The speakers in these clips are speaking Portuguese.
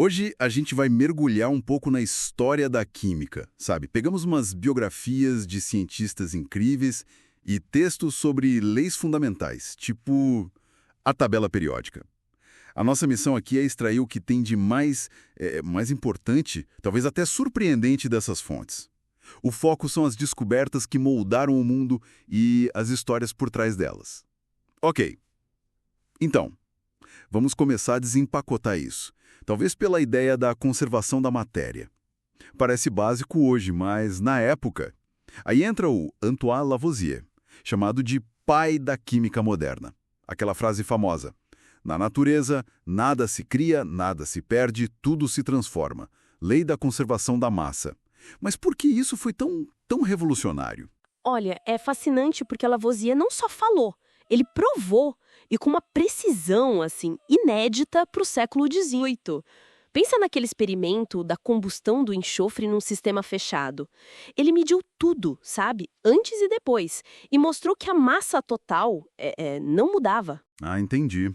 Hoje a gente vai mergulhar um pouco na história da química, sabe? Pegamos umas biografias de cientistas incríveis e textos sobre leis fundamentais, tipo a tabela periódica. A nossa missão aqui é extrair o que tem de mais importante, talvez até surpreendente dessas fontes. O foco são as descobertas que moldaram o mundo e as histórias por trás delas. Ok, então, vamos começar a desempacotar isso. Talvez pela ideia da conservação da matéria. Parece básico hoje, mas na época... Aí entra o Antoine Lavoisier, chamado de pai da química moderna. Aquela frase famosa: na natureza, nada se cria, nada se perde, tudo se transforma. Lei da conservação da massa. Mas por que isso foi tão revolucionário? Olha, é fascinante porque Lavoisier não só falou, ele provou, e com uma precisão, assim, inédita para o século XVIII. Pensa naquele experimento da combustão do enxofre num sistema fechado. Ele mediu tudo, sabe? Antes e depois. E mostrou que a massa total não mudava. Ah, entendi.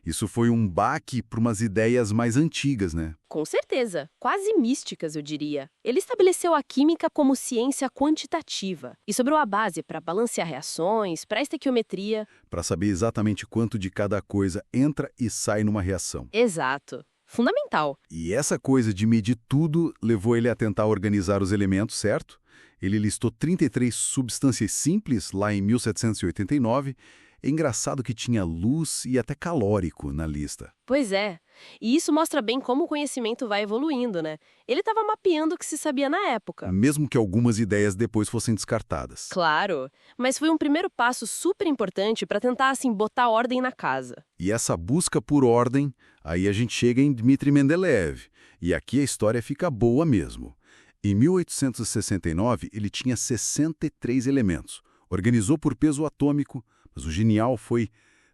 Isso foi um baque para umas ideias mais antigas, né? Com certeza. Quase místicas, eu diria. Ele estabeleceu a química como ciência quantitativa e sobrou a base para balancear reações, para a estequiometria. Para saber exatamente quanto de cada coisa entra e sai numa reação. Exato. Fundamental. E essa coisa de medir tudo levou ele a tentar organizar os elementos, certo? Ele listou 33 substâncias simples lá em 1789. É engraçado que tinha luz e até calórico na lista. Pois é. E isso mostra bem como o conhecimento vai evoluindo, né? Ele estava mapeando o que se sabia na época. Mesmo que algumas ideias depois fossem descartadas. Claro, mas foi um primeiro passo super importante para tentar, assim, botar ordem na casa. E essa busca por ordem, aí a gente chega em Dmitri Mendeleev. E aqui a história fica boa mesmo. Em 1869, ele tinha 63 elementos. Organizou por peso atômico, mas o genial foi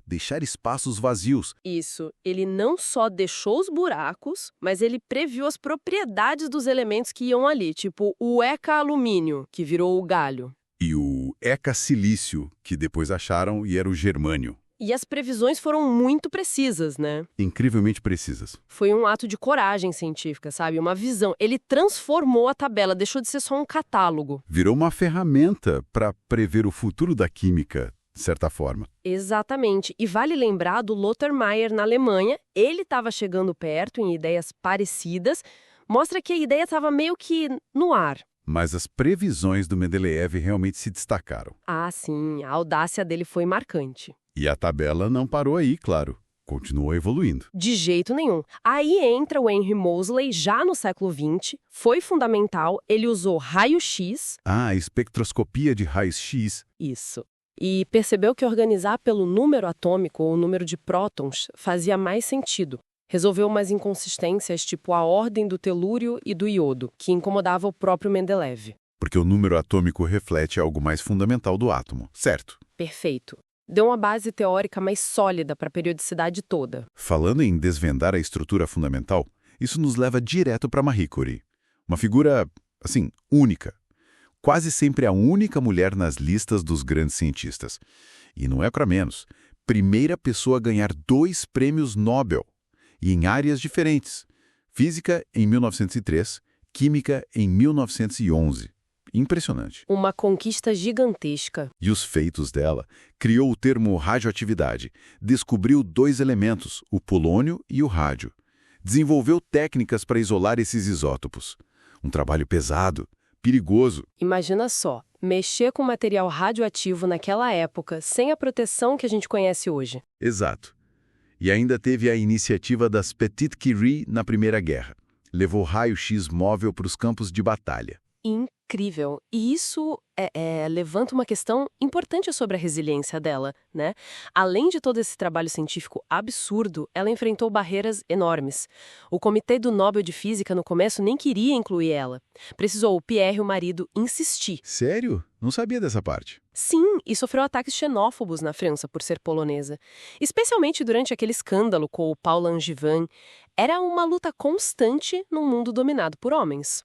deixar espaços vazios. Isso, ele não só deixou os buracos, mas ele previu as propriedades dos elementos que iam ali, tipo o ECA-alumínio, que virou o galho. E o ECA-silício, que depois acharam e era o germânio. E as previsões foram muito precisas, né? Incrivelmente precisas. Foi um ato de coragem científica, sabe? Uma visão. Ele transformou a tabela, deixou de ser só um catálogo. Virou uma ferramenta para prever o futuro da química, de certa forma. Exatamente. E vale lembrar do Lothar Meyer na Alemanha. Ele estava chegando perto em ideias parecidas. Mostra que a ideia estava meio que no ar. Mas as previsões do Mendeleev realmente se destacaram. Ah, sim. A audácia dele foi marcante. E a tabela não parou aí, claro. Continuou evoluindo. De jeito nenhum. Aí entra o Henry Moseley, já no século XX. Foi fundamental. Ele usou raio-x. Ah, a espectroscopia de raios-x. Isso. E percebeu que organizar pelo número atômico ou número de prótons fazia mais sentido. Resolveu umas inconsistências, tipo a ordem do telúrio e do iodo, que incomodava o próprio Mendeleev. Porque o número atômico reflete algo mais fundamental do átomo, certo? Perfeito. Deu uma base teórica mais sólida para a periodicidade toda. Falando em desvendar a estrutura fundamental, isso nos leva direto para Marie Curie. Uma figura, assim, única. Quase sempre a única mulher nas listas dos grandes cientistas. E não é para menos. Primeira pessoa a ganhar 2 prêmios Nobel. E em áreas diferentes. Física em 1903, química em 1911. Impressionante. Uma conquista gigantesca. E os feitos dela: criou o termo radioatividade, descobriu 2 elementos, o polônio e o rádio. Desenvolveu técnicas para isolar esses isótopos. Um trabalho pesado, perigoso. Imagina só, mexer com material radioativo naquela época, sem a proteção que a gente conhece hoje. Exato. E ainda teve a iniciativa das Petite Curie na Primeira Guerra. Levou raio-x móvel para os campos de batalha. Incrível. E isso levanta uma questão importante sobre a resiliência dela, né? Além de todo esse trabalho científico absurdo, ela enfrentou barreiras enormes. O Comitê do Nobel de Física, no começo, nem queria incluir ela. Precisou o Pierre, o marido, insistir. Sério? Não sabia dessa parte. Sim, e sofreu ataques xenófobos na França por ser polonesa. Especialmente durante aquele escândalo com o Paul Langevin. Era uma luta constante num mundo dominado por homens.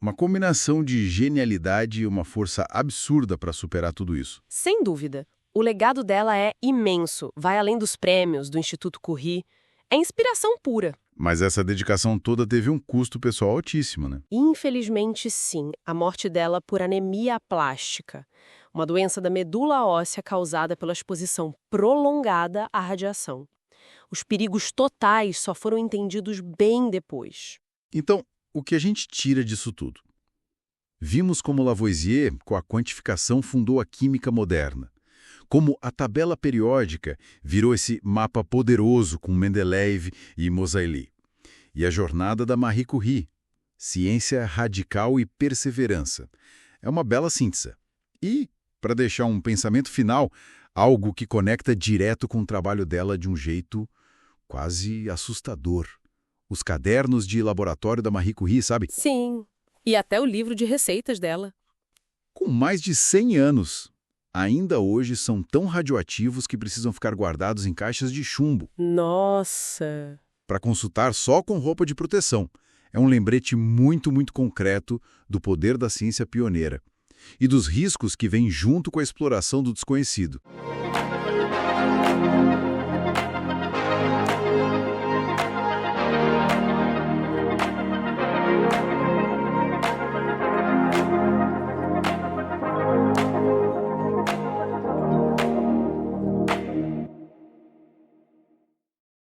Uma combinação de genialidade e uma força absurda para superar tudo isso. Sem dúvida. O legado dela é imenso, vai além dos prêmios do Instituto Curie. É inspiração pura. Mas essa dedicação toda teve um custo pessoal altíssimo, né? Infelizmente, sim, a morte dela por anemia plástica, uma doença da medula óssea causada pela exposição prolongada à radiação. Os perigos totais só foram entendidos bem depois. Então, o que a gente tira disso tudo? Vimos como Lavoisier, com a quantificação, fundou a química moderna. Como a tabela periódica virou esse mapa poderoso com Mendeleev e Moseley. E a jornada da Marie Curie, ciência radical e perseverança. É uma bela síntese. E, para deixar um pensamento final, algo que conecta direto com o trabalho dela de um jeito quase assustador. Os cadernos de laboratório da Marie Curie, sabe? Sim, e até o livro de receitas dela. Com mais de 100 anos, ainda hoje são tão radioativos que precisam ficar guardados em caixas de chumbo. Nossa! Para consultar só com roupa de proteção. É um lembrete muito, muito concreto do poder da ciência pioneira e dos riscos que vêm junto com a exploração do desconhecido.